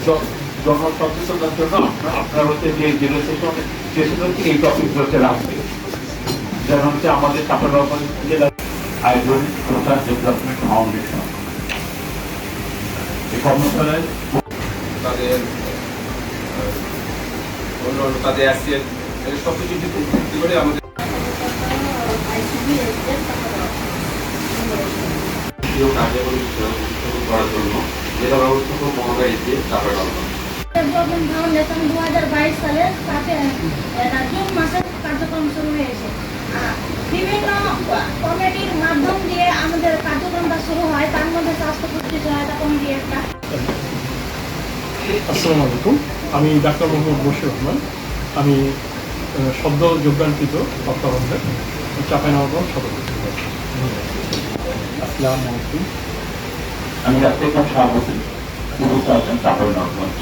জনসচেতনার জন্য আপনার হচ্ছে যে জেলা সেশন হচ্ছে এই টপিকগুলো হচ্ছে রাখবে, যেন হচ্ছে আমাদের চাঁপাইনবাবগঞ্জ জেলার আয়োজন সোশ্যাল ডেভেলপমেন্ট ফাউন্ডেশন এই কর্মশালায় তাদের অন্যান্য তাদের অ্যাসিড সব কিছু ভিত্তি করে আমাদের কার্যকরী করার জন্য জেলা ব্যবস্থাপক মহোদয় দিয়ে চাঁপাইনবাবগঞ্জ ফাউন্ডেশন 2022 সালে জুন মাসে কার্যক্রম শুরু হয়েছে। বিভিন্ন কমিটির মাধ্যম দিয়ে আমাদের কার্যক্রমটা শুরু হয়, তার মধ্যে স্বাস্থ্য পুষ্টি সহায়তা কমিটি একটা। আসসালামু আলাইকুম, আমি ডাক্তার মোহাম্মদ বশির রহমান। আমি সদ্য যোগদানকৃত তত্ত্বাবধায়ক চাঁপাইনবাবগঞ্জ সদর। আসসালামু আলাইকুম, আমি ডাক্তার সভাপতি চাঁপাইনবাবগঞ্জ।